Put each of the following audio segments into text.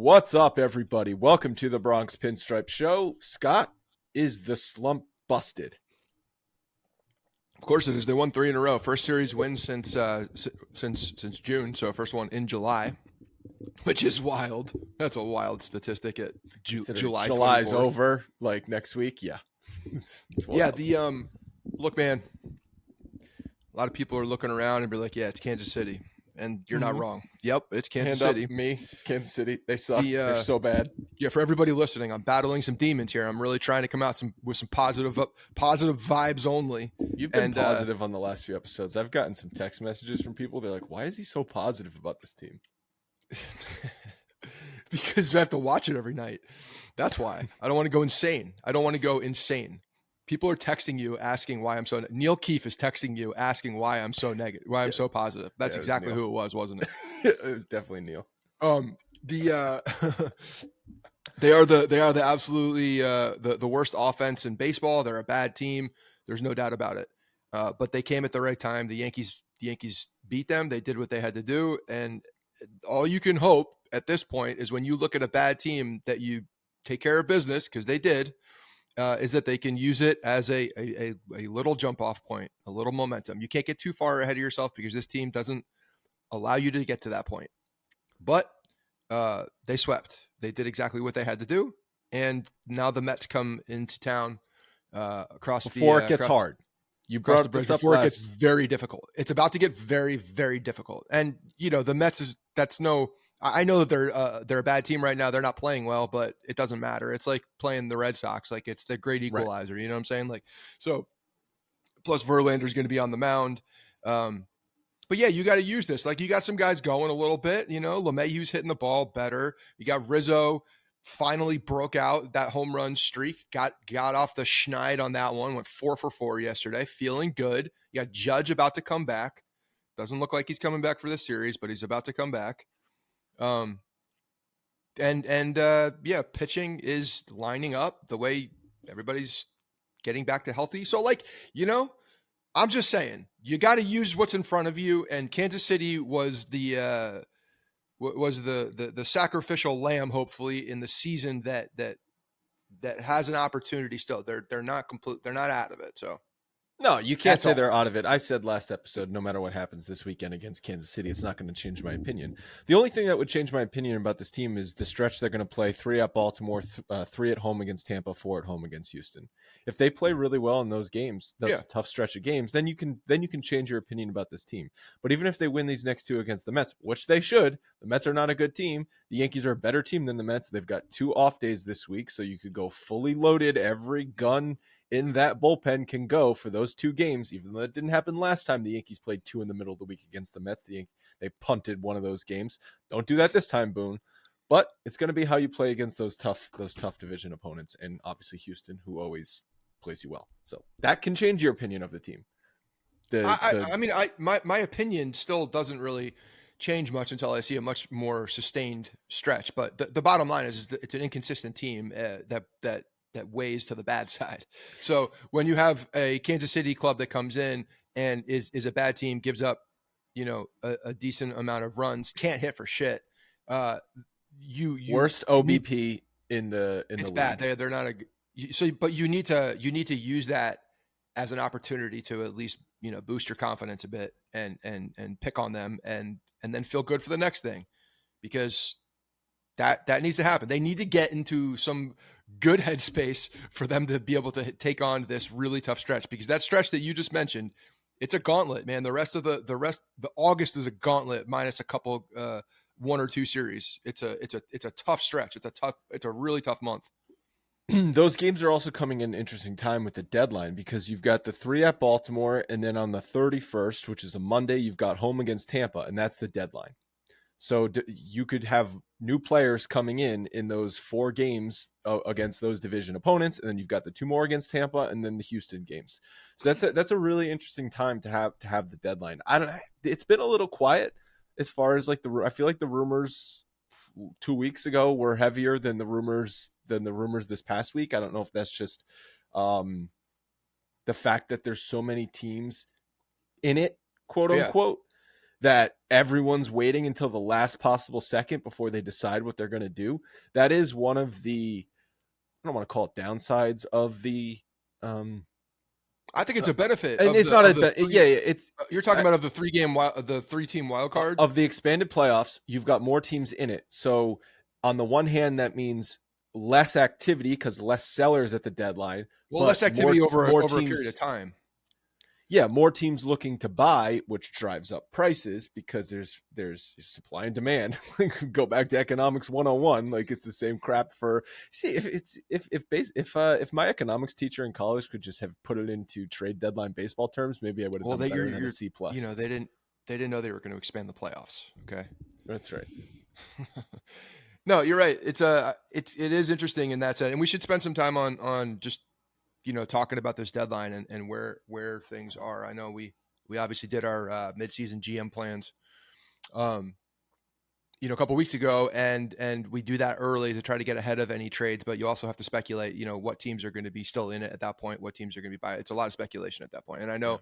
What's up, everybody? Welcome to the Bronx Pinstripes Show. Scott, is the slump busted? Of course it is. They won 3 in a row. First series win since June. So first one in July, which is wild. That's a wild statistic. At July's 24th. Over like next week. Yeah, it's wild. Yeah. Look, man. A lot of people are looking around and be like, "Yeah, it's Kansas City," and you're not wrong. Yep, it's Kansas City. It's Kansas City. They suck. They're so bad. Yeah, for everybody listening, I'm battling some demons here. I'm really trying to come out with some positive vibes only. You've been positive on the last few episodes. I've gotten some text messages from people. They're like, "Why is he so positive about this team?" Because I have to watch it every night. That's why. I don't want to go insane. People are texting you asking why I'm so. Neil Keefe is texting you asking why I'm so negative, why I'm so positive. That's exactly who it was, wasn't it? It was definitely Neil. They are the absolutely the worst offense in baseball. They're a bad team. There's no doubt about it. But they came at the right time. The Yankees beat them. They did what they had to do, and all you can hope at this point is when you look at a bad team that you take care of business, because they did. Is that they can use it as a little jump off point, a little momentum. You can't get too far ahead of yourself because this team doesn't allow you to get to that point. But they swept. They did exactly what they had to do, and now the Mets come into town before it gets hard. You brought this up before it gets very difficult. It's about to get very, very difficult. And the Mets I know that they're a bad team right now. They're not playing well, but it doesn't matter. It's like playing the Red Sox. Like, it's the great equalizer. Right. You know what I'm saying? Like, so plus Verlander's going to be on the mound. But yeah, you got to use this. Like, you got some guys going a little bit. LeMahieu's hitting the ball better. You got Rizzo finally broke out that home run streak. Got off the schneid on that one. Went 4 for 4 yesterday. Feeling good. You got Judge about to come back. Doesn't look like he's coming back for this series, but he's about to come back. Pitching is lining up the way everybody's getting back to healthy. So I'm just saying, you got to use what's in front of you. And Kansas City was the sacrificial lamb, hopefully, in the season that has an opportunity still. They're not complete. They're not out of it. So. No, you can't say they're out of it. I said last episode, no matter what happens this weekend against Kansas City, it's not going to change my opinion. The only thing that would change my opinion about this team is the stretch they're going to play: 3 at Baltimore, 3 at home against Tampa, 4 at home against Houston. If they play really well in those games, that's a tough stretch of games. Then you can change your opinion about this team. But even if they win these next 2 against the Mets, which they should, the Mets are not a good team. The Yankees are a better team than the Mets. They've got 2 off days this week, so you could go fully loaded. Every gun in that bullpen can go for those 2 games, even though it didn't happen last time the Yankees played 2 in the middle of the week against the Mets. They punted one of those games. Don't do that this time, Boone. But it's going to be how you play against those tough division opponents, and obviously Houston, who always plays you well. So that can change your opinion of the team. My opinion still doesn't really change much until I see a much more sustained stretch. But the bottom line is it's an inconsistent team that weighs to the bad side. So when you have a Kansas City club that comes in and is a bad team, gives up, a decent amount of runs, can't hit for shit. Worst OBP in the it's league. Bad. They're not but you need to use that as an opportunity to at least, boost your confidence a bit and pick on them and then feel good for the next thing, because that needs to happen. They need to get into some good headspace for them to be able to take on this really tough stretch, because that stretch that you just mentioned, it's a gauntlet, man. The August is a gauntlet minus a couple 1 or 2 series. It's a tough stretch. It's a really tough month. Those games are also coming in an interesting time with the deadline, because you've got the 3 at Baltimore, and then on the 31st, which is a Monday, you've got home against Tampa, and that's the deadline. So you could have new players coming in those 4 games against those division opponents, and then you've got the 2 more against Tampa, and then the Houston games. So that's a really interesting time to have the deadline. It's been a little quiet as far as I feel like the rumors 2 weeks ago were heavier than the rumors this past week. I don't know if that's just the fact that there's so many teams in it, quote unquote. that everyone's waiting until the last possible second before they decide what they're going to do. That is one of the, I don't want to call it downsides of the, I think it's a benefit. and Of it's the, not of a, the yeah, three, it's, you're talking about of the the 3-team wild card of the expanded playoffs. You've got more teams in it. So on the one hand, that means less activity because less sellers at the deadline, well, but less activity over a period teams, of time. yeah, more teams looking to buy, which drives up prices because there's supply and demand. Go back to economics 101. Like, it's the same crap for, see, if my economics teacher in college could just have put it into trade deadline baseball terms, maybe I would have done better than a C plus. They didn't know they were going to expand the playoffs. Okay. That's right. No, you're right. It is interesting in that sense, and we should spend some time on just talking about this deadline and where things are. I know we obviously did our midseason GM plans, a couple weeks ago, and we do that early to try to get ahead of any trades. But you also have to speculate, what teams are going to be still in it at that point, what teams are going to be buying. It's a lot of speculation at that point, and I know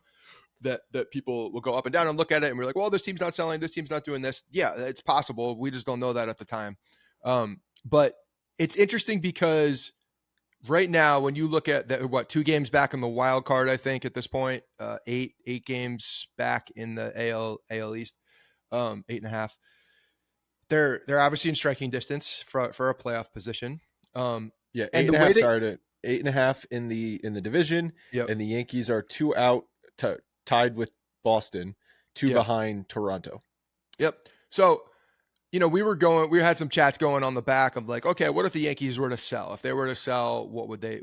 that people will go up and down and look at it, and we're like, well, this team's not selling, this team's not doing this. Yeah, it's possible. We just don't know that at the time. But it's interesting because right now, when you look at that, 2 games back in the wild card, I think at this point, 8 games back in the AL East, 8.5. They're obviously in striking distance for a playoff position. Yeah, and 8.5 started 8.5 in the division, and the Yankees are 2 out, tied with Boston, 2 behind Toronto. Yep. So, we had some chats going on the back of like, okay, what if the Yankees were to sell? If they were to sell, what would they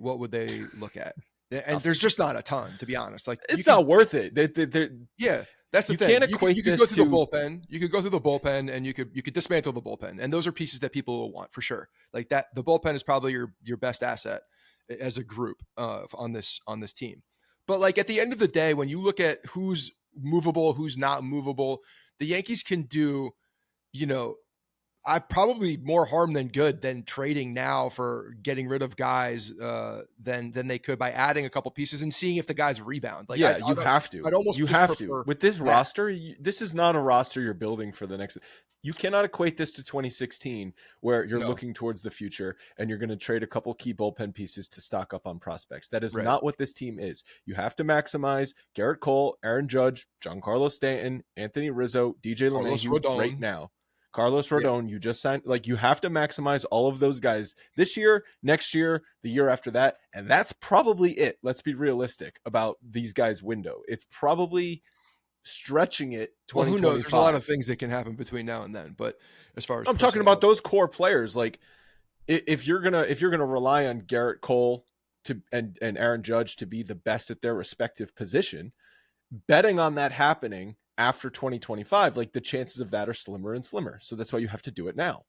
look at? And there's just not a ton, to be honest. Like, it's not worth it. Yeah, that's the thing. Can't equate you could go through the bullpen. You could go through the bullpen, and you could dismantle the bullpen, and those are pieces that people will want for sure. Like that, the bullpen is probably your best asset as a group on this team. But like at the end of the day, when you look at who's movable, who's not movable, the Yankees can do, I probably more harm than good than trading now for getting rid of guys than they could by adding a couple pieces and seeing if the guys rebound. Like, yeah, you have to. I'd almost you have to with this roster. This is not a roster you're building for the next. You cannot equate this to 2016 where you're looking towards the future and you're going to trade a couple key bullpen pieces to stock up on prospects. That is not what this team is. You have to maximize Garrett Cole, Aaron Judge, Giancarlo Stanton, Anthony Rizzo, DJ LeMahieu right now. Carlos Rodon, you just signed. Like, you have to maximize all of those guys this year, next year, the year after that. And that's probably it. Let's be realistic about these guys' window. It's probably stretching it. Well, who knows? There's a lot of things that can happen between now and then. But as far as I'm talking about those core players, like if you're gonna rely on Garrett Cole and Aaron Judge to be the best at their respective position, betting on that happening after 2025, like the chances of that are slimmer and slimmer. So that's why you have to do it now.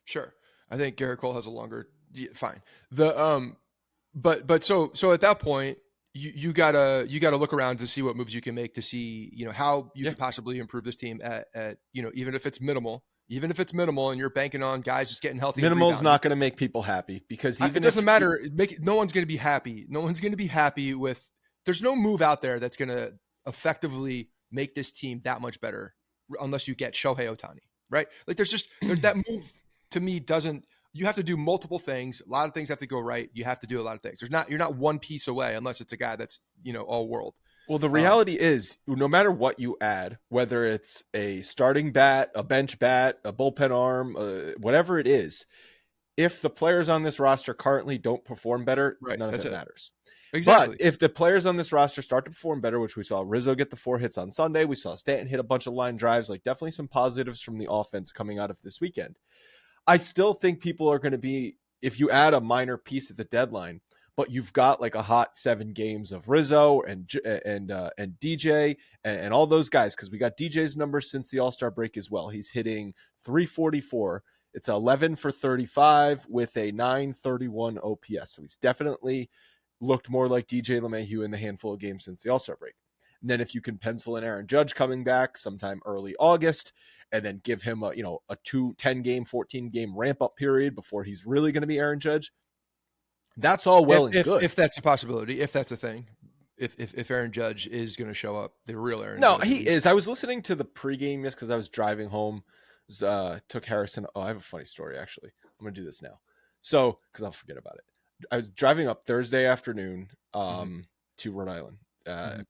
Sure. I think Garrett Cole has a longer, fine. But so at that point, you gotta look around to see what moves you can make to see, how you could possibly improve this team at, even if it's minimal and you're banking on guys just getting healthy. Minimal is not going to make people happy because it doesn't matter. No one's going to be happy. No one's going to be happy with, there's no move out there that's going to effectively make this team that much better unless you get Shohei Ohtani, right? Like there's that move to me doesn't, you have to do multiple things. A lot of things have to go right. You have to do a lot of things. You're not one piece away unless it's a guy that's, all world. Well, the reality is no matter what you add, whether it's a starting bat, a bench bat, a bullpen arm, whatever it is, if the players on this roster currently don't perform better, none of it matters. Exactly. But if the players on this roster start to perform better, which we saw Rizzo get the 4 hits on Sunday, we saw Stanton hit a bunch of line drives, like definitely some positives from the offense coming out of this weekend. I still think people are going to be, if you add a minor piece at the deadline, but you've got like a hot 7 games of Rizzo and DJ and all those guys, because we got DJ's numbers since the All-Star break as well. He's hitting 344. It's 11 for 35 with a 931 OPS. So he's definitely looked more like DJ LeMahieu in the handful of games since the All-Star break. And then if you can pencil in Aaron Judge coming back sometime early August and then give him a 10 game, 14 game ramp up period before he's really going to be Aaron Judge, that's all well and good. If that's a possibility, if that's a thing. if Aaron Judge is going to show up, the real Aaron No, Judge. he is. I was listening to the pregame just because I was driving home. Took Harrison. Oh, I have a funny story, actually. I'm going to do this now. So, because I'll forget about it. I was driving up Thursday afternoon to Rhode Island.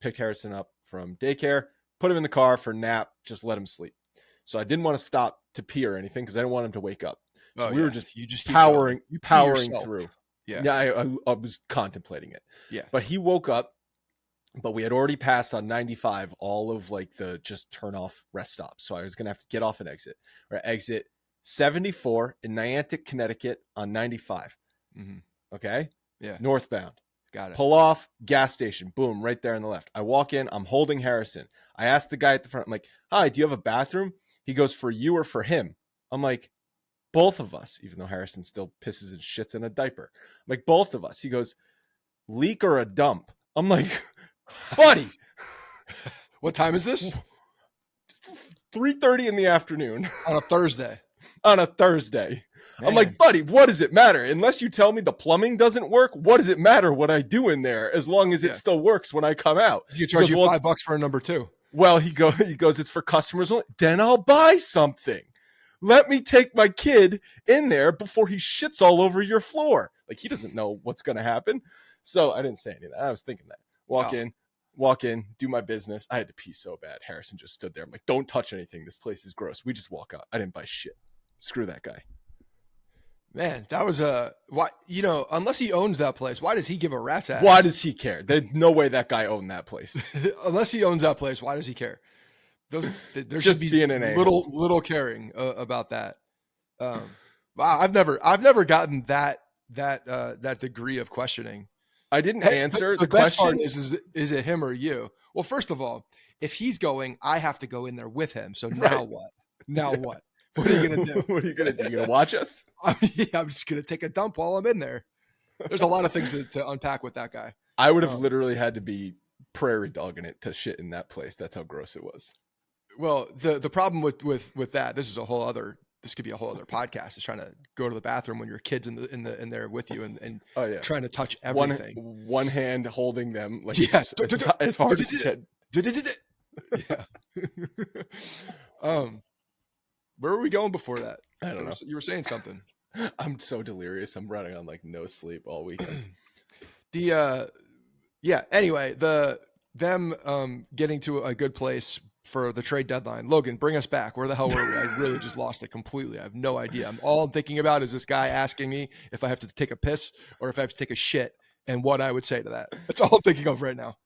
Picked Harrison up from daycare, put him in the car for a nap, just let him sleep. So I didn't want to stop to pee or anything because I didn't want him to wake up. So we were just powering through. Yeah, I was contemplating it. Yeah. But he woke up, but we had already passed on 95 all of like the just turn off rest stops. So I was going to have to get off and exit. Or exit 74 in Niantic, Connecticut on 95. Okay? Yeah. Northbound. Got it. Pull off, gas station. Boom, right there on the left. I walk in. I'm holding Harrison. I asked the guy at the front, I'm like, hi, do you have a bathroom? He goes, for you or for him? I'm like, both of us, even though Harrison still pisses and shits in a diaper. I'm like, both of us. He goes, leak or a dump? I'm like, buddy. What time is this? 3:30 in the afternoon. On a Thursday. On a Thursday. Man. I'm like, buddy, what does it matter? Unless you tell me the plumbing doesn't work, what does it matter what I do in there as long as it still works when I come out? You charge you $5 for a number 2. Well, he goes, it's for customers only. Then I'll buy something. Let me take my kid in there before he shits all over your floor. Like, he doesn't know what's going to happen. So I didn't say any of that. I was thinking that. Walk in, do my business. I had to pee so bad. Harrison just stood there. I'm like, don't touch anything. This place is gross. We just walk out. I didn't buy shit. Screw that guy. Man, that was why, unless he owns that place, why does he give a rat's ass? Why does he care? There's no way that guy owned that place. Unless he owns that place, why does he care? There just should be being an little caring about that. Wow, I've never gotten that degree of questioning. I didn't answer the best question. Part is it him or you? Well, first of all, if he's going, I have to go in there with him. So now what? Now what? What are you going to do? What are you going to do? You going to watch us? I'm just going to take a dump while I'm in there. There's a lot of things to unpack with that guy. I would have literally had to be prairie dogging it to shit in that place. That's how gross it was. Well, the problem with that, this could be a whole other podcast, is trying to go to the bathroom when your kid's in there with you and trying to touch everything. One hand holding them like as hard as you can. Yeah. Where were we going before that? I don't know. You were saying something. I'm so delirious. I'm running on like no sleep all weekend. Anyway, them getting to a good place for the trade deadline. Logan, bring us back. Where the hell were we? I really just lost it completely. I have no idea. All I'm thinking about is this guy asking me if I have to take a piss or if I have to take a shit and what I would say to that. That's all I'm thinking of right now.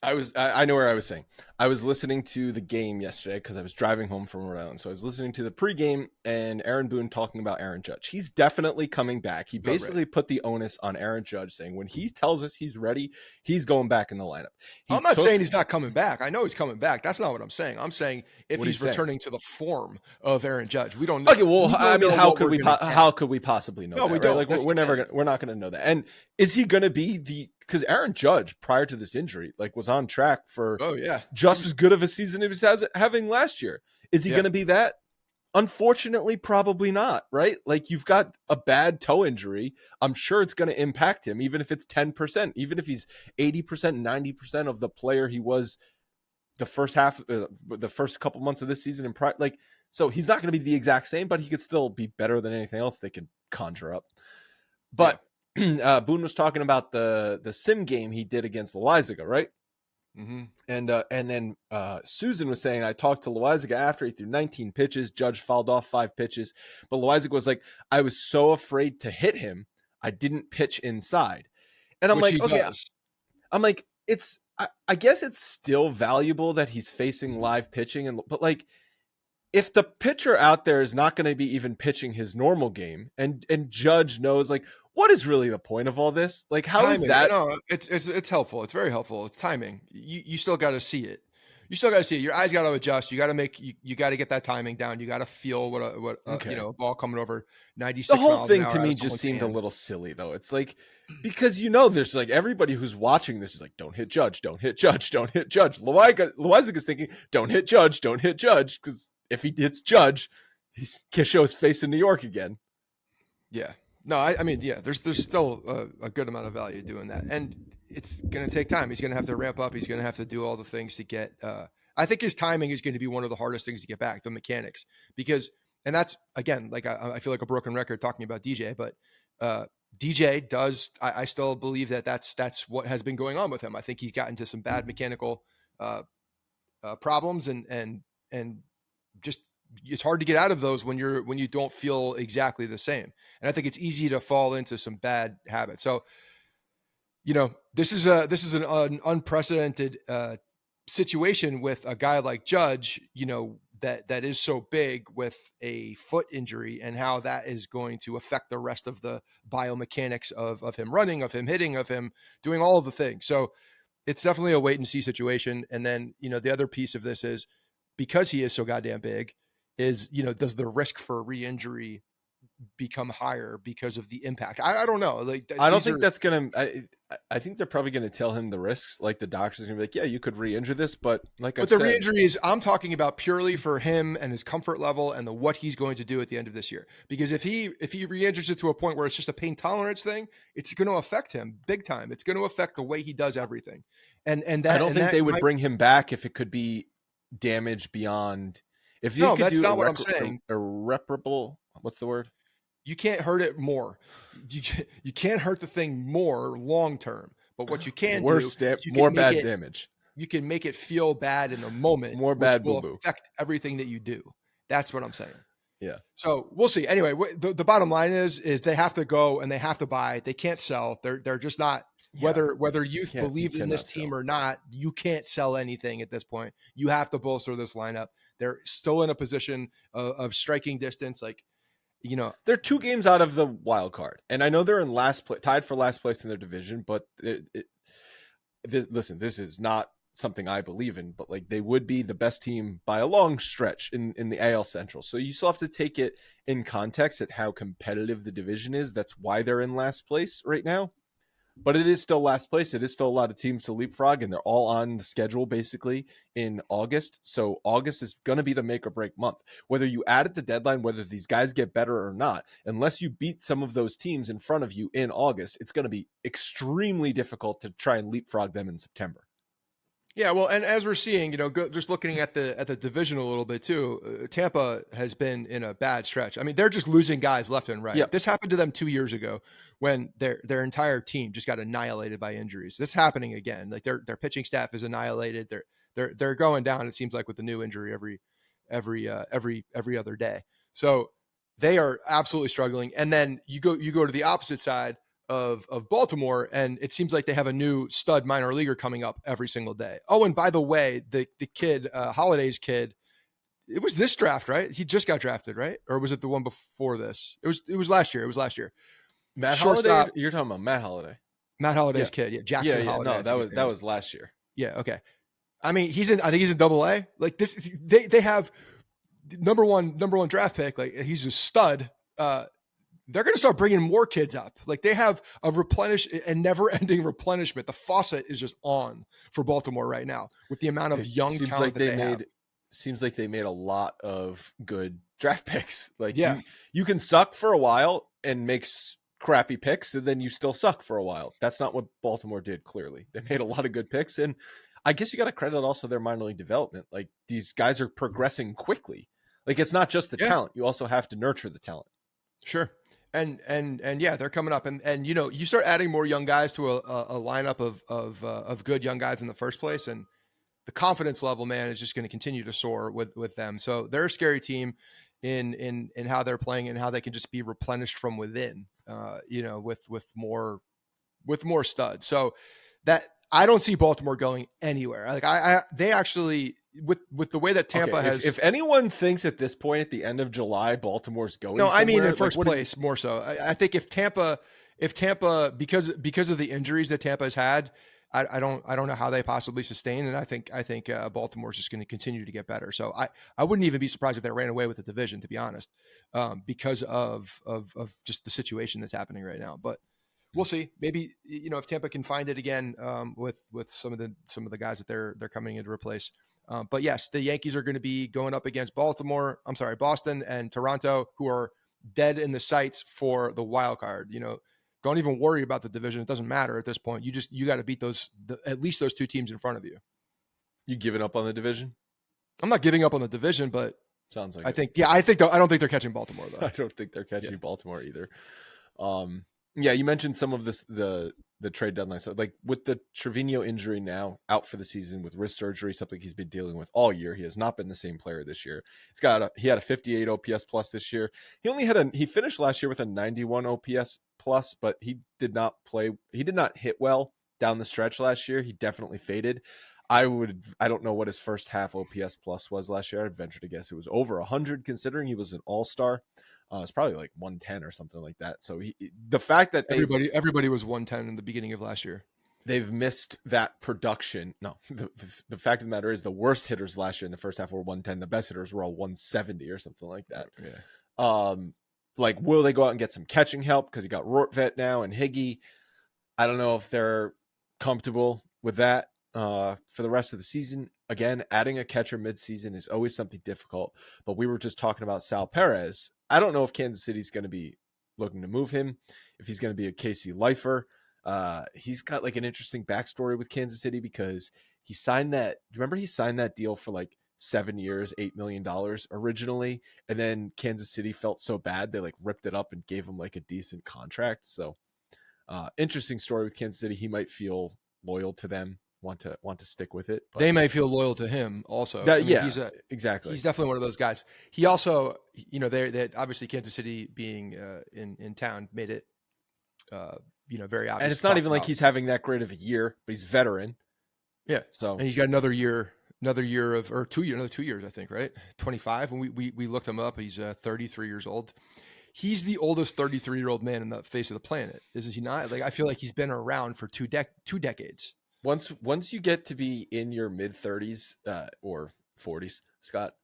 I know where I was saying. I was listening to the game yesterday because I was driving home from Rhode Island. So I was listening to the pregame and Aaron Boone talking about Aaron Judge. He's definitely coming back. He basically put the onus on Aaron Judge, saying when he tells us he's ready, he's going back in the lineup. I'm not saying he's not coming back. I know he's coming back. That's not what I'm saying. I'm saying if he's returning to the form of Aaron Judge, we don't know. Okay, well, I mean, how could we possibly know? No, that, we don't. Right? Like, we're not going to know that. And is he going to be because Aaron Judge, prior to this injury, like was on track for just as good of a season he was having last year. Is he going to be that? Unfortunately, probably not, right? Like, you've got a bad toe injury. I'm sure it's going to impact him, even if it's 10%, even if he's 80%, 90% of the player he was the first couple months of this season. So he's not going to be the exact same, but he could still be better than anything else they could conjure up. But Boone was talking about the sim game he did against Loaisiga, right? Mm-hmm. And then Susan was saying, I talked to Loaisiga after he threw 19 pitches. Judge fouled off 5 pitches. But Loaisiga was like, I was so afraid to hit him, I didn't pitch inside. And I'm like, okay. I'm like, I guess it's still valuable that he's facing live pitching. But like, if the pitcher out there is not going to be even pitching his normal game and Judge knows, like, what is really the point of all this? Like, how timing. Is that? No, it's helpful. It's very helpful. It's timing. You still got to see it. You still got to see it. Your eyes got to adjust. You got to you got to get that timing down. You got to feel what a ball coming over 96 miles an hour. The whole thing to me just seemed a little silly, though. It's like, because there's like everybody who's watching this is like, don't hit Judge, don't hit Judge, don't hit Judge. Loaisiga's thinking, don't hit Judge, don't hit Judge, because if he hits Judge, he'll show his face in New York again. Yeah. No, I mean, yeah, there's still a good amount of value doing that, and it's going to take time. He's going to have to ramp up. He's going to have to do all the things to get. I think his timing is going to be one of the hardest things to get back, the mechanics, because, and that's again, like I feel like a broken record talking about DJ, but DJ does. I still believe that that's what has been going on with him. I think he's gotten into some bad mechanical problems, and just it's hard to get out of those when you don't feel exactly the same. And I think it's easy to fall into some bad habits. So, this is an unprecedented situation with a guy like Judge, that is so big with a foot injury, and how that is going to affect the rest of the biomechanics of him running, of him hitting, of him doing all of the things. So it's definitely a wait and see situation. And then, the other piece of this is, because he is so goddamn big, is, does the risk for re-injury become higher because of the impact? I don't know. Like, I don't think that's going to, I think they're probably going to tell him the risks. Like the doctor's going to be like, yeah, you could re-injure this, but the re-injury is, I'm talking about purely for him and his comfort level and what he's going to do at the end of this year. Because if he re-injures it to a point where it's just a pain tolerance thing, it's going to affect him big time. It's going to affect the way he does everything. And that, I don't think they would bring him back if it could be damage beyond. If you could that's do not what I'm saying. Irreparable. What's the word? You can't hurt it more. You can't hurt the thing more long term. But what you can more bad damage. You can make it feel bad in the moment, more bad which will affect everything that you do. That's what I'm saying. Yeah. So we'll see. Anyway, the bottom line is they have to go and they have to buy. They can't sell. They're just not. Whether you believe in this team or not, you can't sell anything at this point. You have to bolster this lineup. They're still in a position of striking distance. Like, they're 2 games out of the wild card, and I know they're in tied for last place in their division. But listen, this is not something I believe in, but like they would be the best team by a long stretch in the AL Central. So you still have to take it in context at how competitive the division is. That's why they're in last place right now. But it is still last place. It is still a lot of teams to leapfrog, and they're all on the schedule basically in August. So August is going to be the make or break month. Whether you add at the deadline, whether these guys get better or not, unless you beat some of those teams in front of you in August, it's going to be extremely difficult to try and leapfrog them in September. Yeah, well, and as we're seeing, just looking at the division a little bit too, Tampa has been in a bad stretch. I mean, they're just losing guys left and right. Yep. This happened to them 2 years ago when their entire team just got annihilated by injuries. That's happening again. Like their pitching staff is annihilated. They're going down. It seems like with the new injury every other day. So they are absolutely struggling. And then you go to the opposite side of Baltimore, and it seems like they have a new stud minor leaguer coming up every single day. Oh, and by the way, the kid, Holiday's kid, it was this draft, right? He just got drafted, right? Or was it the one before this? It was last year. It was last year. Matt Holiday. You're talking about Matt Holiday. Matt Holiday's kid, yeah, Jackson Holiday. No, that was last year. Yeah, okay. I mean, I think he's in AA. Like this, they have number one draft pick. Like he's a stud. They're going to start bringing more kids up. Like they have a never-ending replenishment. The faucet is just on for Baltimore right now with the amount of young talent that they have. Seems like they made a lot of good draft picks. Like you can suck for a while and make crappy picks, and then you still suck for a while. That's not what Baltimore did. Clearly, they made a lot of good picks, and I guess you got to credit also their minor league development. Like these guys are progressing quickly. Like it's not just the talent; you also have to nurture the talent. Sure. And yeah, they're coming up, and you start adding more young guys to a lineup of good young guys in the first place, and the confidence level, man, is just going to continue to soar with them. So they're a scary team in how they're playing and how they can just be replenished from within, with more studs. So that I don't see Baltimore going anywhere. Like they actually. With the way that Tampa has, if anyone thinks at this point at the end of July Baltimore's going, no, I mean in first place more so. I think if Tampa because of the injuries that Tampa has had, I don't know how they possibly sustain, and I think Baltimore's just going to continue to get better. So I wouldn't even be surprised if they ran away with the division, to be honest, because of just the situation that's happening right now. But we'll see. Maybe if Tampa can find it again with some of the guys that they're coming in to replace. But yes, the Yankees are going to be going up against Boston and Toronto, who are dead in the sights for the wild card. Don't even worry about the division. It doesn't matter at this point. You got to beat at least those two teams in front of you. You giving up on the division? I'm not giving up on the division, but sounds like I don't think they're catching Baltimore though. I don't think they're catching Baltimore either. Yeah, you mentioned some of the trade deadline stuff, like with the Trevino injury now out for the season with wrist surgery, something he's been dealing with all year. He has not been the same player this year. He had a 58 OPS plus this year. He finished last year with a 91 OPS plus, but he did not hit well down the stretch last year. He definitely faded. I don't know what his first half OPS plus was last year. I'd venture to guess it was over 100 considering he was an all-star. It's probably like 110 or something like that. So the fact that everybody was 110 in the beginning of last year. They've missed that production. No, the fact of the matter is the worst hitters last year in the first half were 110. The best hitters were all 170 or something like that. Yeah. Like, will they go out and get some catching help? Because you got Rortvedt now and Higgy. I don't know if they're comfortable with that for the rest of the season. Again, adding a catcher midseason is always something difficult. But we were just talking about Sal Perez. I don't know if Kansas City's going to be looking to move him, if he's going to be a KC lifer. He's got like an interesting backstory with Kansas City because he signed that deal for like 7 years, $8 million originally. And then Kansas City felt so bad, they like ripped it up and gave him like a decent contract. So interesting story with Kansas City. He might feel loyal to them, want to stick with it. But they may feel loyal to him also. Exactly. He's definitely one of those guys. He also, they obviously Kansas City being in town made it, very obvious. And it's not even like he's having that great of a year, but he's veteran. Yeah. So, and he's got another two years, I think, right? 25. And we looked him up. He's 33 years old. He's the oldest 33-year-old man in the face of the planet. Is he not? Like, I feel like he's been around for two decades. Once you get to be in your mid 30s or 40s, Scott,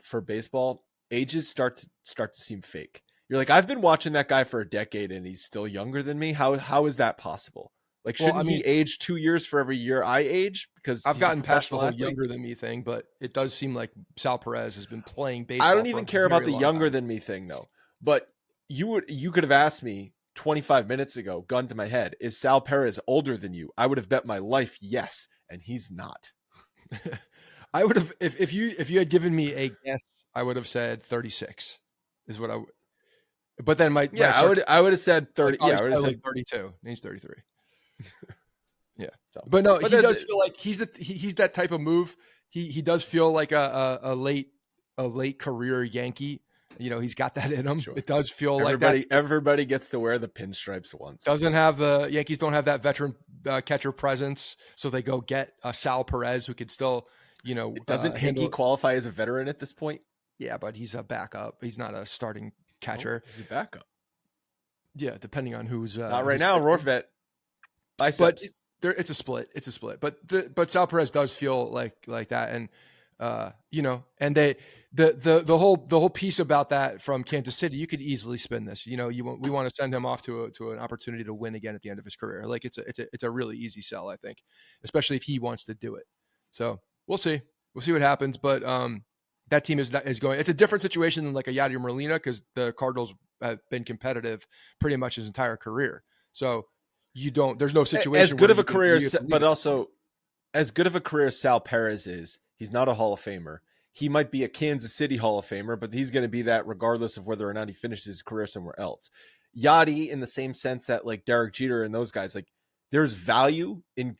for baseball, ages start to seem fake. You're like, I've been watching that guy for a decade and he's still younger than me. How is that possible? Like, shouldn't he age 2 years for every year I age? Because I've gotten past the whole younger than me thing, but it does seem like Sal Perez has been playing baseball. I don't even care about the younger than me thing though. But you could have asked me 25 minutes ago, gun to my head, is Sal Perez older than you? I would have bet my life yes, and he's not. I would have if you had given me a guess, I would have said 36 is what I would. But then I would have said 30. Yeah, I would have said 32. He's 33. Yeah, but no, he does feel like he's that type of move. He does feel like a late career Yankee. He's got that in him. Sure. It does feel like that. Everybody gets to wear the pinstripes once. The Yankees don't have that veteran catcher presence, so they go get Sal Perez, who could still, Doesn't Higgy qualify as a veteran at this point? Yeah, but he's a backup. He's not a starting catcher. He's a backup. Yeah, depending on who's not right now. Rortvedt, biceps. But it's a split. But Sal Perez does feel like that, and and the whole piece about that from Kansas City, you could easily spin this. We want to send him off to an opportunity to win again at the end of his career. Like it's a really easy sell, I think, especially if he wants to do it. So we'll see what happens. But that team is going. It's a different situation than like a Yadier Molina because the Cardinals have been competitive pretty much his entire career. So there's no situation as good of a career, but also as good of a career as Sal Perez is. He's not a Hall of Famer. He might be a Kansas City Hall of Famer, but he's going to be that regardless of whether or not he finishes his career somewhere else. Yachty, in the same sense that like Derek Jeter and those guys, like there's value in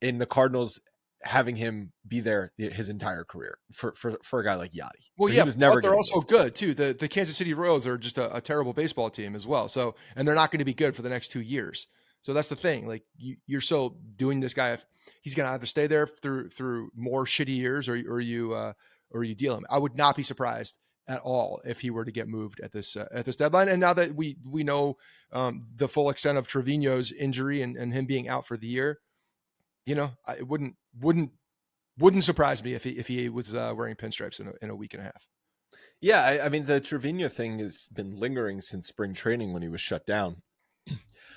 the Cardinals having him be there his entire career for a guy like Yachty. Well, so yeah, he was never. But they're also good too. The Kansas City Royals are just a terrible baseball team as well. So, and they're not going to be good for the next 2 years. So that's the thing. Like you're still doing this guy. If he's going to either stay there through more shitty years, or you deal him. I would not be surprised at all if he were to get moved at this deadline. And now that we know the full extent of Trevino's injury and him being out for the year, it wouldn't surprise me if he was wearing pinstripes in a week and a half. Yeah, I mean the Trevino thing has been lingering since spring training when he was shut down.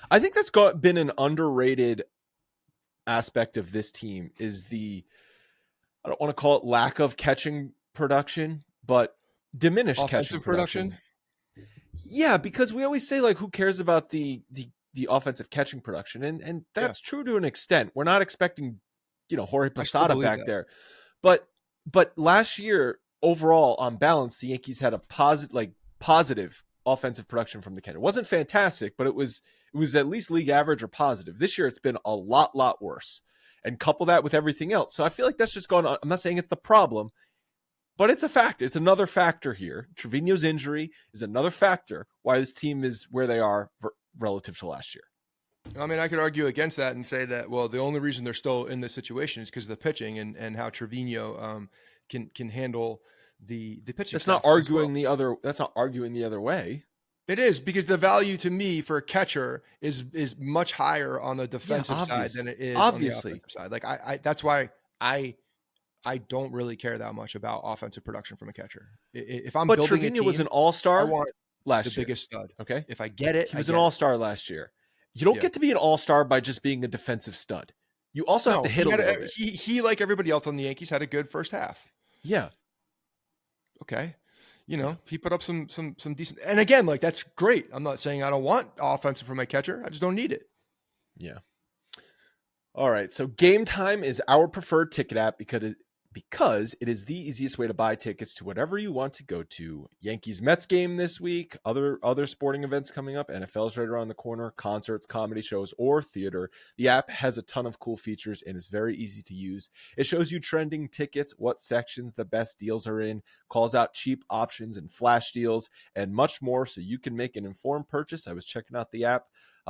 I think that's been an underrated aspect of this team is I don't want to call it lack of catching production, but diminished offensive catching production. Yeah, because we always say, like, who cares about the offensive catching production, and Yeah, that's true to an extent. We're not expecting, Jorge I still Posada believe back that. there, but last year overall, on balance, the Yankees had a positive offensive production from the catcher. It wasn't fantastic, but it was at least league average or positive. This year, it's been a lot worse, and couple that with everything else. So I feel like that's just going on. I'm not saying it's the problem, but it's a factor. It's another factor here. Trevino's injury is another factor why this team is where they are relative to last year. I mean, I could argue against that and say that, well, the only reason they're still in this situation is because of the pitching and how Trevino can handle the pitching That's not staff as well. arguing the other. That's not arguing the other way. It is, because the value to me for a catcher is much higher on the Yeah, defensive side than it is on the obviously. offensive side. Like I that's why I don't really care that much about offensive production from a catcher. If I'm But building a Trevino was team, an I all-star want the last year. biggest stud. Okay, If I get it, he I was an get it. all-star last year. You don't Yeah. get to be an all-star by just being a defensive stud. You also have No, to hit a little bit. he like everybody else on the Yankees had a good first half. Yeah, Okay. yeah. He put up some decent, and again, like, that's great. I'm not saying I don't want offensive from my catcher. I just don't need it. Yeah. All right. So Game Time is our preferred ticket app because it is the easiest way to buy tickets to whatever you want to go to. Yankees Mets game this week, other sporting events coming up, NFL's right around the corner, concerts, comedy shows, or theater. The app has a ton of cool features and is very easy to use. It shows you trending tickets, what sections the best deals are in, calls out cheap options and flash deals, and much more so you can make an informed purchase. I was checking out the app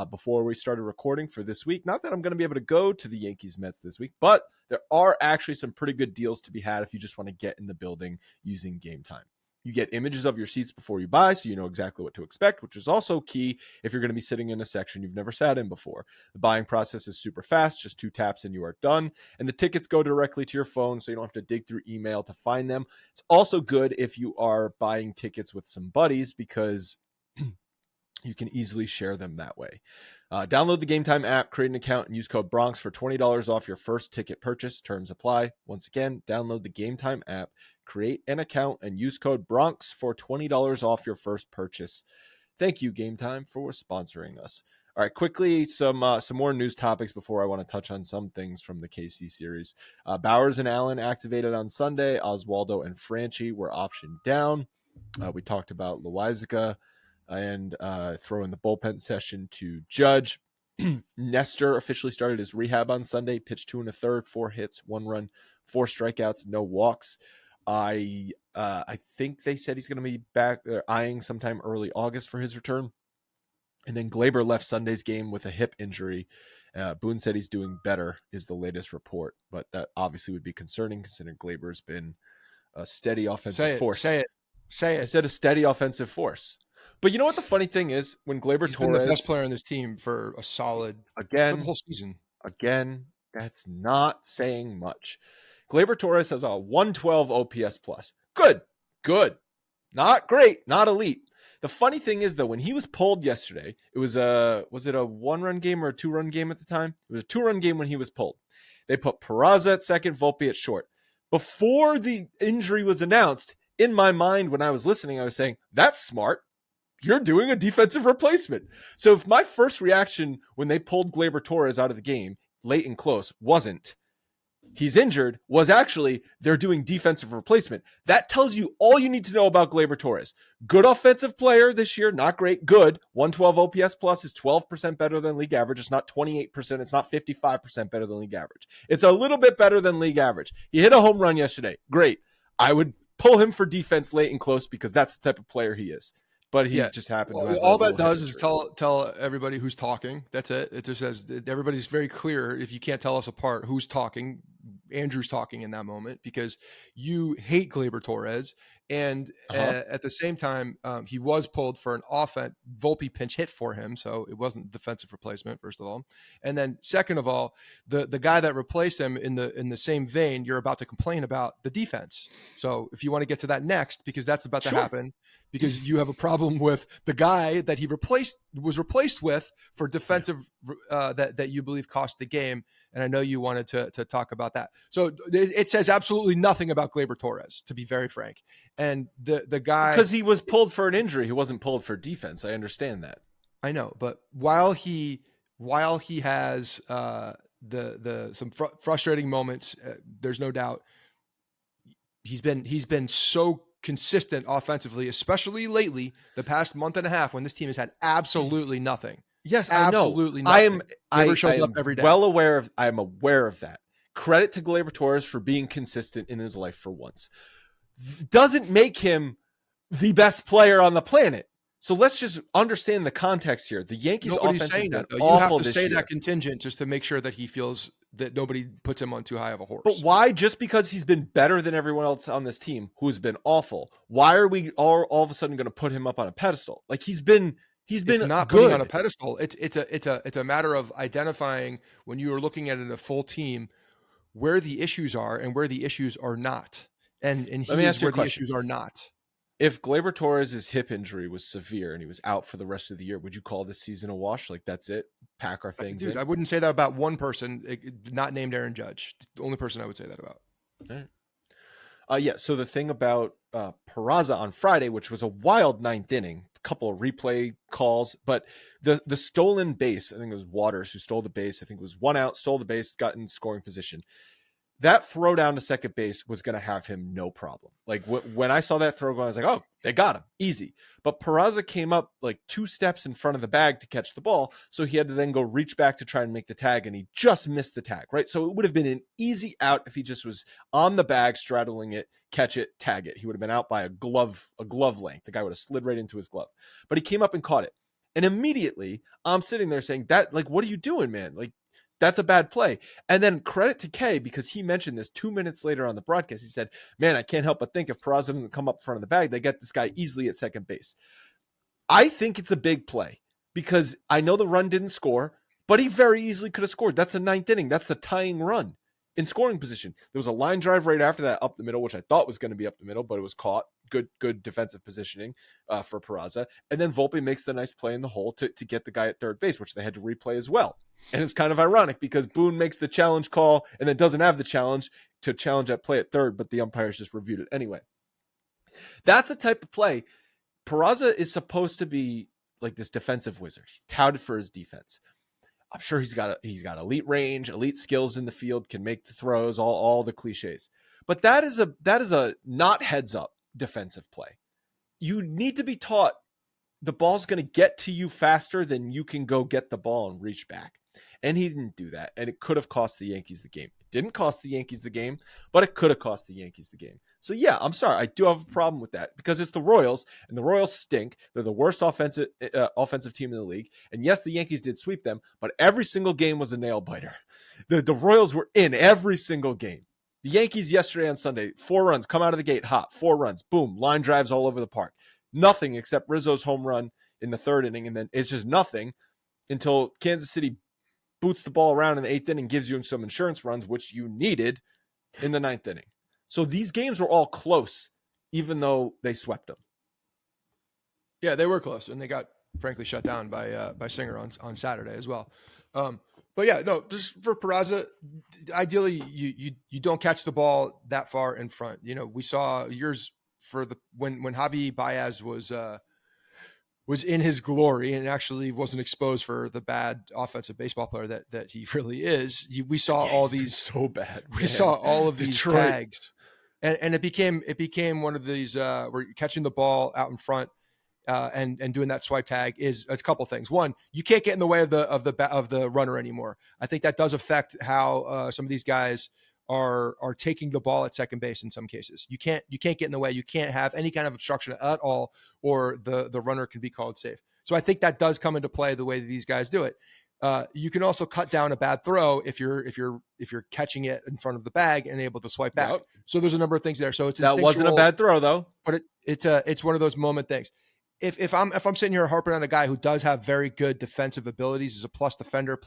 before we started recording for this week. Not that I'm going to be able to go to the Yankees Mets this week, but there are actually some pretty good deals to be had if you just want to get in the building using Game Time. You get images of your seats before you buy, so you know exactly what to expect, which is also key if you're going to be sitting in a section you've never sat in before. The buying process is super fast, just 2 taps and you are done. And the tickets go directly to your phone, so you don't have to dig through email to find them. It's also good if you are buying tickets with some buddies because you can easily share them that way. Download the Game Time app, create an account, and use code Bronx for $20 off your first ticket purchase. Terms apply. Once again, download the Game Time app, create an account, and use code Bronx for $20 off your first purchase. Thank you, Game Time, for sponsoring us. All right, quickly, some more news topics before I want to touch on some things from the KC series. Bowers and Allen activated on Sunday. Oswaldo and Franchi were optioned down. We talked about Loaisiga and throw in the bullpen session to Judge. Nestor officially started his rehab on Sunday, pitched 2 1/3, 4 hits, 1 run, 4 strikeouts, no walks. I think they said he's going to be back eyeing sometime early August for his return. And then Glaber left Sunday's game with a hip injury. Boone said he's doing better, is the latest report, but that obviously would be concerning considering Glaber's been a steady offensive force. Say I it. said a steady offensive force. But you know what the funny thing is? When Glaber He's Torres, been the best player on this team for a solid for the whole season. Again, that's not saying much. Glaber Torres has a 112 OPS plus. Good. Not great, not elite. The funny thing is, though, when he was pulled yesterday, was it a 1-run game or a 2-run game at the time? It was a 2-run game when he was pulled. They put Peraza at second, Volpe at short. Before the injury was announced, in my mind, when I was listening, I was saying, that's smart. You're doing a defensive replacement. So if my first reaction when they pulled Glaber Torres out of the game late and close wasn't he's injured, was actually they're doing defensive replacement. That tells you all you need to know about Glaber Torres. Good offensive player this year, not great, good. 112 OPS plus is 12% better than league average. It's not 28%. It's not 55% better than league average. It's a little bit better than league average. He hit a home run yesterday. Great. I would pull him for defense late and close because that's the type of player he is. But he just happened to have all that does is tell everybody who's talking. That's it. It just says everybody's very clear. If you can't tell us apart who's talking, Andrew's talking in that moment because you hate Glaber Torres. And at the same time, he was pulled for an offense. Volpe pinch hit for him. So it wasn't defensive replacement, first of all. And then second of all, the guy that replaced him in the same vein, you're about to complain about the defense. So if you want to get to that next, because that's about to happen, because you have a problem with the guy that he was replaced with for defensive that you believe cost the game. And I know you wanted to talk about that. So it says absolutely nothing about Gleyber Torres, to be very frank. And the guy, because he was pulled for an injury, he wasn't pulled for defense. I understand that. I know, but while he has some frustrating moments, there's no doubt he's been so consistent offensively, especially lately, the past month and a half, when this team has had absolutely nothing. Yes, absolutely I know. Nothing. Gleyber shows I am up every day. I am aware of that. Credit to Gleyber Torres for being consistent in his life for once. Doesn't make him the best player on the planet. So let's just understand the context here. The Yankees Nobody's offense saying has that, been though. awful You have to this say year. that contingent just to make sure that he feels that nobody puts him on too high of a horse. But why? Just because he's been better than everyone else on this team who has been awful, why are we all of a sudden going to put him up on a pedestal? Like he's been it's not good. putting on a pedestal. It's a matter of identifying, when you are looking at it in a full team, where the issues are and where the issues are not. And he is where the issues are not. If Gleyber Torres' hip injury was severe and he was out for the rest of the year, would you call this season a wash? Like, that's it? Pack our things in? I wouldn't say that about one person, not named Aaron Judge. The only person I would say that about. All right. So the thing about Peraza on Friday, which was a wild ninth inning, a couple of replay calls, but the stolen base, I think it was Waters who stole the base. I think it was 1 out, stole the base, got in scoring position. That throw down to second base was going to have him no problem. Like when I saw that throw going, I was like, oh, they got him. Easy. But Peraza came up like 2 steps in front of the bag to catch the ball. So he had to then go reach back to try and make the tag, and he just missed the tag, right? So it would have been an easy out if he just was on the bag, straddling it, catch it, tag it. He would have been out by a glove length. The guy would have slid right into his glove. But he came up and caught it. And immediately I'm sitting there saying, that, like, what are you doing, man? Like, that's a bad play. And then credit to Kay, because he mentioned this 2 minutes later on the broadcast. He said, man, I can't help but think if Peraza doesn't come up in front of the bag, they get this guy easily at second base. I think it's a big play because I know the run didn't score, but he very easily could have scored. That's the 9th inning. That's the tying run in scoring position. There was a line drive right after that up the middle, which I thought was going to be up the middle, but it was caught. Good defensive positioning for Peraza. And then Volpe makes the nice play in the hole to get the guy at third base, which they had to replay as well. And it's kind of ironic because Boone makes the challenge call and then doesn't have the challenge to challenge that play at third, but the umpires just reviewed it anyway. That's a type of play. Peraza is supposed to be like this defensive wizard. He's touted for his defense. I'm sure he's got elite range, elite skills in the field, can make the throws, all the cliches. But that is a not heads up defensive play. You need to be taught the ball's going to get to you faster than you can go get the ball and reach back. And he didn't do that. And it could have cost the Yankees the game. It didn't cost the Yankees the game, but it could have cost the Yankees the game. So yeah, I'm sorry. I do have a problem with that because it's the Royals, and the Royals stink. They're the worst offensive team in the league. And yes, the Yankees did sweep them, but every single game was a nail biter. The Royals were in every single game. The Yankees yesterday on Sunday, 4 runs, come out of the gate hot, 4 runs, boom, line drives all over the park. Nothing except Rizzo's home run in the 3rd inning, and then it's just nothing until Kansas City boots the ball around in the 8th inning, gives you some insurance runs, which you needed in the 9th inning. So these games were all close, even though they swept them. Yeah, they were close, and they got, frankly, shut down by Singer on Saturday as well. But yeah, no, just for Peraza, ideally you don't catch the ball that far in front. You know, we saw years for when Javi Baez was in his glory and actually wasn't exposed for the bad offensive baseball player that he really is. We saw all these so bad. We saw all of these Detroit tags, and it became one of these where you're catching the ball out in front. And doing that swipe tag is a couple things. One, you can't get in the way of the runner anymore. I think that does affect how some of these guys are taking the ball at second base in some cases. You can't get in the way. You can't have any kind of obstruction at all, or the runner can be called safe. So I think that does come into play the way that these guys do it. You can also cut down a bad throw if you're catching it in front of the bag and able to swipe back. Yep. So there's a number of things there. So that wasn't a bad throw though, but it's one of those moment things. If I'm sitting here harping on a guy who does have very good defensive abilities, is a plus defender,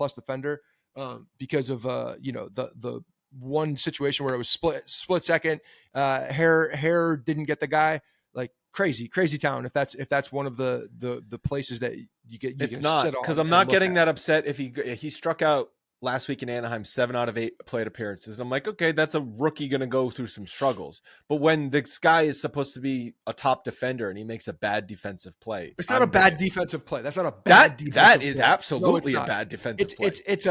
because of the one situation where it was split second, hair didn't get the guy. Like, crazy town. If that's one of the places that you it's can not, sit on, because I'm not getting that upset if he struck out last week in Anaheim 7 out of 8 plate appearances. I'm like, okay, that's a rookie going to go through some struggles. But when this guy is supposed to be a top defender and he makes a bad defensive play, it's not a bad defensive play. That's not a bad defensive that play. is absolutely No, a bad defensive play. It's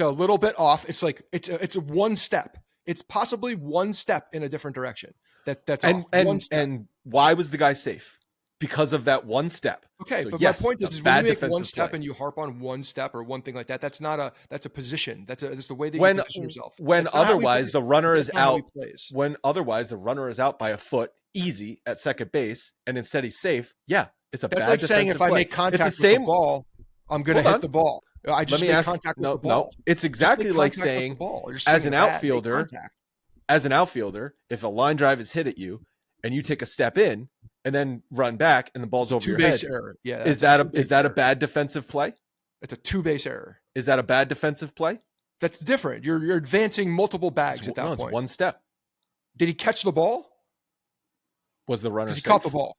a little bit off. It's like it's a one step. It's possibly one step in a different direction. That's off. One step. And why was the guy safe? Because of that one step. Okay, so but yes, my point is when you make one step play. And you harp on one step or one thing like that, that's a position. That's the way that you position yourself. When otherwise the runner is out. When otherwise the runner is out by a foot, easy at second base, and instead he's safe. Yeah, it's a. That's bad like saying if I make contact with the ball, I'm going to hit the ball. I just made contact with the ball. No, it's exactly like saying as an outfielder, if a line drive is hit at you and you take a step in and then run back and the ball's over your head. Error. Yeah, is that a bad defensive play? It's a 2-base error. Is that a bad defensive play? That's different. You're advancing multiple bags at that point. It's one step. Did he catch the ball? Was the runner safe? He caught the ball.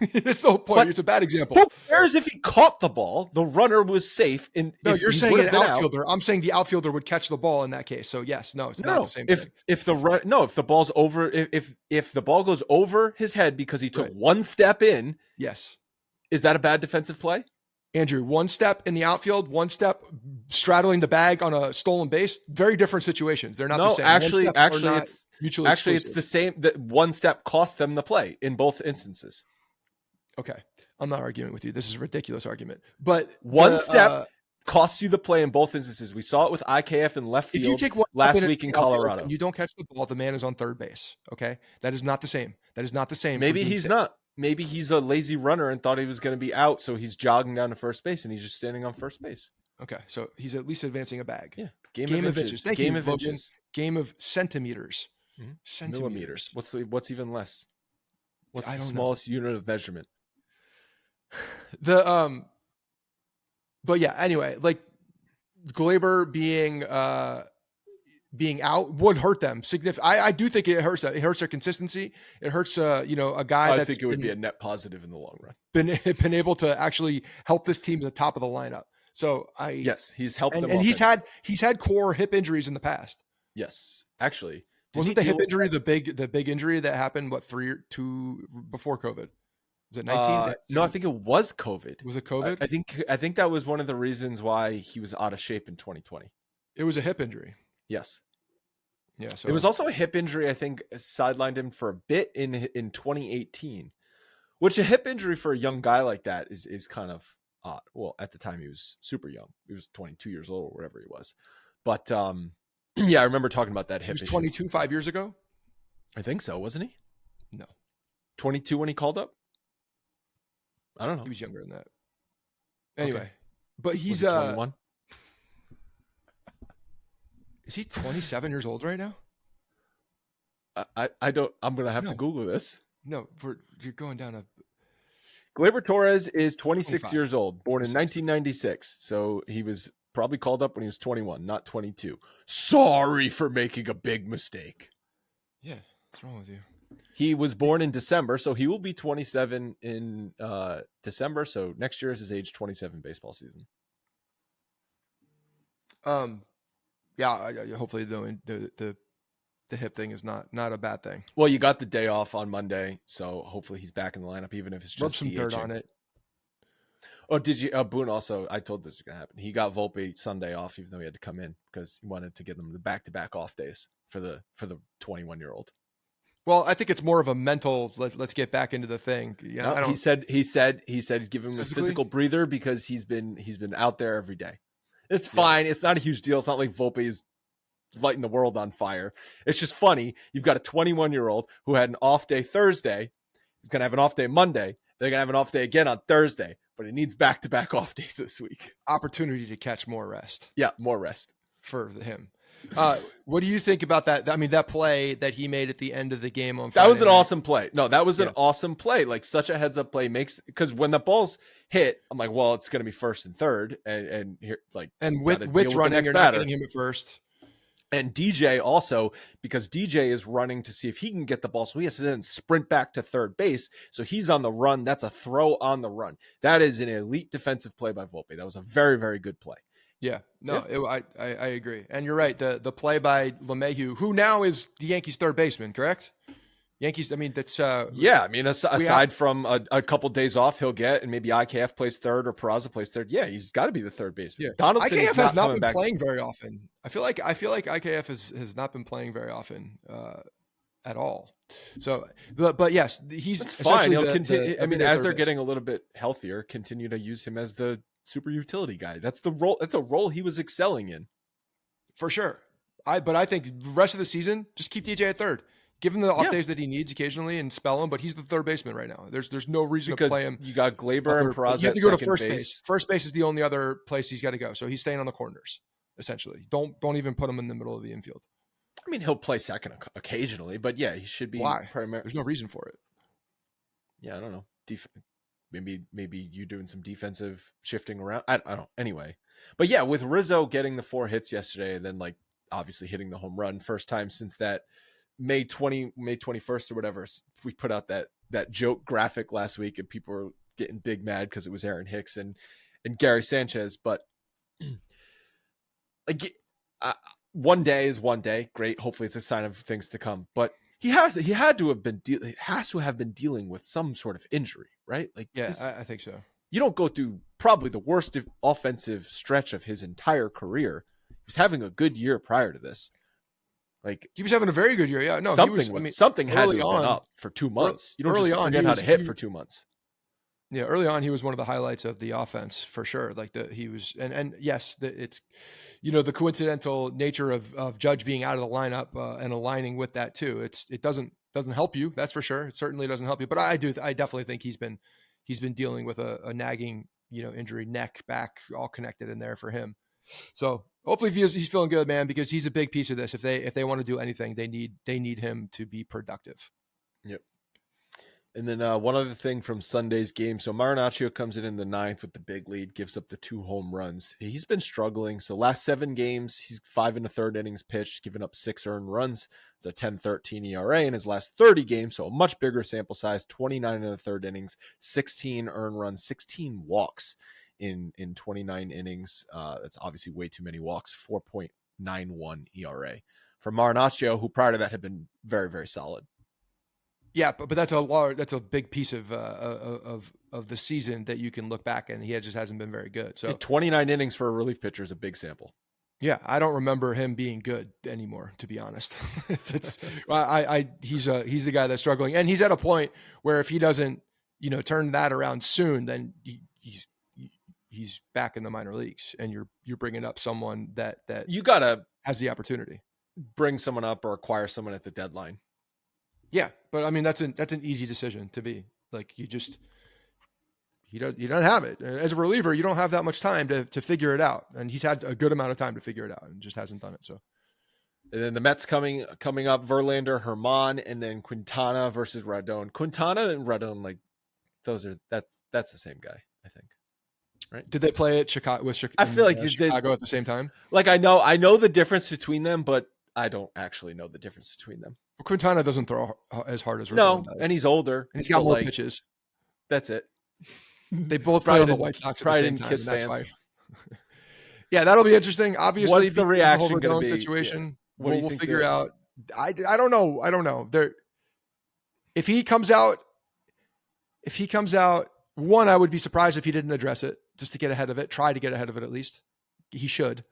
That's the whole point. But it's a bad example. Who cares if he caught the ball? The runner was safe. No, you're saying an outfielder. I'm saying the outfielder would catch the ball in that case. So yes, no, it's not the same thing. If the ball's over, if the ball goes over his head because he took one step in, yes, is that a bad defensive play? Andrew, one step in the outfield, one step straddling the bag on a stolen base, very different situations. They're not the same. Actually, it's mutually exclusive. It's the same. That one step cost them the play in both instances. Okay, I'm not arguing with you. This is a ridiculous argument. But one step costs you the play in both instances. We saw it with IKF in left field if you take last week in Colorado. And you don't catch the ball, the man is on third base. Okay, that is not the same. That is not the same. Maybe he's not. Maybe he's a lazy runner and thought he was going to be out, so he's jogging down to first base and he's just standing on first base. Okay, so he's at least advancing a bag. Yeah, game of inches. Thank game you, of Logan. inches. Game of centimeters. Mm-hmm. Centimeters. Millimeters. What's even less? What's the smallest unit of measurement? But yeah, anyway, like Glaber being out would hurt them significantly. I do think it hurts them. It hurts their consistency. It hurts a guy I think it would be a net positive in the long run. Been able to actually help this team at the top of the lineup. So yes, he's helped them. And he's had core hip injuries in the past. Yes, actually. Wasn't the hip injury the big injury that happened 2 before COVID? Was it 19? No, I think it was COVID. Was it COVID? I think that was one of the reasons why he was out of shape in 2020. It was a hip injury. Yes. Yeah. So it was also a hip injury. I think sidelined him for a bit in 2018, which a hip injury for a young guy like that is kind of odd. Well, at the time he was super young. He was 22 years old or whatever he was. But yeah, I remember talking about that hip. He was 22 5 years ago. I think so, wasn't he? No. 22 when he called up. I don't know. He was younger than that. Anyway, okay. But he's 21. Is he 27 years old right now? I don't. I'm gonna have to Google this. No, you're going down a. Gleyber Torres is 26 25. years old, born in 1996. So he was probably called up when he was 21, not 22. Sorry for making a big mistake. Yeah, what's wrong with you? He was born in December, so he will be 27 in December. So next year is his age 27 baseball season. Yeah. Hopefully the hip thing is not a bad thing. Well, you got the day off on Monday, so hopefully he's back in the lineup, even if it's just rub some dirt on it. Oh, did you? Boone also. I told this was gonna happen. He got Volpe Sunday off, even though he had to come in because he wanted to give them the back-to-back off days for the 21-year-old. Well, I think it's more of a mental. Let's get back into the thing. Yeah, no, he said he's giving him a physical breather because he's been out there every day. It's fine. Yeah. It's not a huge deal. It's not like Volpe is lighting the world on fire. It's just funny. You've got a 21-year-old who had an off day Thursday. He's gonna have an off day Monday. They're gonna have an off day again on Thursday. But he needs back-to-back off days this week. Opportunity to catch more rest. Yeah, more rest for him. What do you think about that? I mean, that play that he made at the end of the game on Friday That was an awesome play. No, that was an awesome play. Like such a heads-up play because when the ball's hit, I'm like, well, it's going to be first and third, and here like and Witt's running, you're not getting him at first. And DJ also, because DJ is running to see if he can get the ball. So he has to then sprint back to third base. So he's on the run. That's a throw on the run. That is an elite defensive play by Volpe. That was a very, very good play. Yeah, no, yeah. I agree. And you're right. The play by LeMahieu, who now is the Yankees third baseman, correct? Yankees, I mean, that's yeah. I mean, aside from a couple days off he'll get, and maybe IKF plays third or Peraza plays third. Yeah, he's got to be the third baseman. Yeah. Donaldson IKF has not been back. playing very often. I feel like IKF has not been playing very often at all. So, but yes, he's That's fine. He'll continue. I mean, as they're getting a little bit healthier, continue to use him as the super utility guy. That's the role. That's a role he was excelling in, for sure. But I think the rest of the season, just keep DJ at third. Give him the off days that he needs occasionally and spell him, but he's the third baseman right now. There's no reason to play him. You got Glaber and Peraza. You have to go to first base. First base is the only other place he's got to go. So he's staying on the corners, essentially. Don't even put him in the middle of the infield. I mean, he'll play second occasionally, but yeah, he should be. Why? There's no reason for it. Yeah, I don't know. Maybe you doing some defensive shifting around. I don't know. Anyway, but yeah, with Rizzo getting the 4 hits yesterday, and then like obviously hitting the home run, first time since that May 21st or whatever, we put out that joke graphic last week, and people were getting big mad because it was Aaron Hicks and Gary Sanchez. But like, one day is one day. Great. Hopefully, it's a sign of things to come. But he has to have been dealing with some sort of injury, right? Like, yeah, I think so. You don't go through probably the worst offensive stretch of his entire career. He was having a good year prior to this. Like, he was having a very good year. Yeah, no, something had to have been up for 2 months. You don't just forget how to hit for 2 months. Yeah, early on he was one of the highlights of the offense for sure. Like he was, and yes, it's, the coincidental nature of Judge being out of the lineup and aligning with that too. It doesn't help you, that's for sure. It certainly doesn't help you. But I definitely think he's been dealing with a nagging injury, neck, back, all connected in there for him. So hopefully he's feeling good, man, because he's a big piece of this. If they want to do anything, they need him to be productive. Yep. And then one other thing from Sunday's game. So Marinaccio comes in the 9th with the big lead, gives up the 2 home runs. He's been struggling. So last 7 games, he's 5 1/3 innings pitched, giving up 6 earned runs. It's a 10.13 ERA in his last 30 games. So a much bigger sample size, 29 1/3 innings, 16 earned runs, 16 walks in 29 innings. That's obviously way too many walks. 4.91 ERA for Marinaccio, who prior to that had been very, very solid. Yeah, but that's a big piece of the season that you can look back and he just hasn't been very good. So 29 innings for a relief pitcher is a big sample. Yeah, I don't remember him being good anymore, to be honest. He's the guy that's struggling, and he's at a point where if he doesn't, turn that around soon, then he's back in the minor leagues, and you're bringing up someone that you gotta has the opportunity. Bring someone up or acquire someone at the deadline. Yeah, but I mean that's an easy decision to be. Like you don't have it as a reliever. You don't have that much time to figure it out, and he's had a good amount of time to figure it out, and just hasn't done it. So, and then the Mets coming up: Verlander, Herman, and then Quintana versus Rodon. Quintana and Rodon, like that's the same guy, I think. Right? Did they play at Chicago I feel like Chicago at the same time? Like I know the difference between them, but I don't actually know the difference between them. Well, Quintana doesn't throw as hard as Rodon does. And he's older, and he's got more pitches. That's it. They both played on the White Sox at the same time. Kiss that's fans. Why. Yeah, that'll be interesting. Obviously, what's the reaction going to be? Situation. Yeah. We'll figure out. I don't know. If he comes out, one, I would be surprised if he didn't address it just to get ahead of it. Try to get ahead of it at least. He should.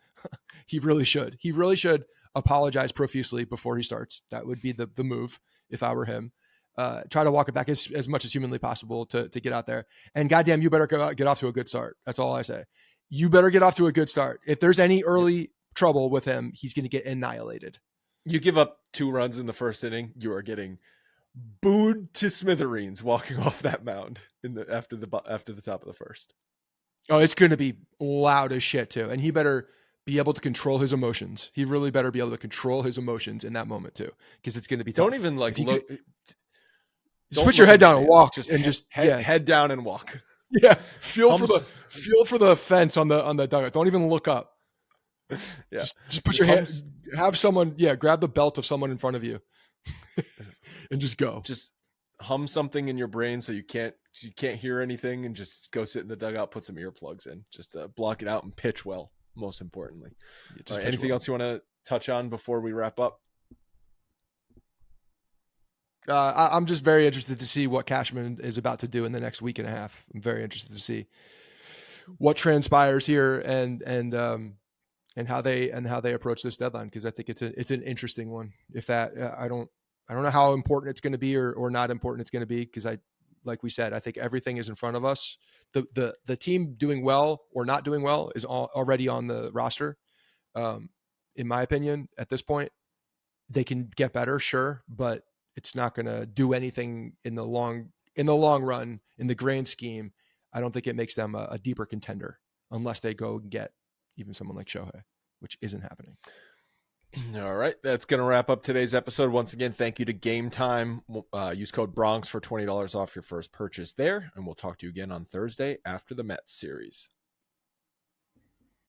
He really should. He really should apologize profusely before he starts. That would be the move if I were him. Try to walk it back as much as humanly possible to get out there. And goddamn, you better get off to a good start. That's all I say. You better get off to a good start. If there's any early trouble with him, he's going to get annihilated. You give up 2 runs in the first inning, you are getting booed to smithereens walking off that mound after the top of the first. Oh, it's going to be loud as shit too. And he better be able to control his emotions. He really better be able to control his emotions in that moment too, because it's going to be tough. Don't even look. Just put your head down and walk, head down and walk. Yeah, feel for the fence on the dugout. Don't even look up. Yeah. Just put your hand, have someone, grab the belt of someone in front of you and just go. Just hum something in your brain so you can't hear anything, and just go sit in the dugout, put some earplugs in, just block it out and pitch well, most importantly. All right, anything else you want to touch on before we wrap up? I'm just very interested to see what Cashman is about to do in the next week and a half. I'm very interested to see what transpires here and how they approach this deadline, because I think it's an interesting one. If that I don't know how important it's going to be or not important it's going to be, because like we said, I think everything is in front of us. The team doing well or not doing well is already on the roster. In my opinion, at this point, they can get better, sure, but it's not going to do anything in the long run, in the grand scheme. I don't think it makes them a deeper contender unless they go and get even someone like Shohei, which isn't happening. All right, that's going to wrap up today's episode. Once again, thank you to Game Time. Use code Bronx for $20 off your first purchase there, and we'll talk to you again on Thursday after the Mets series.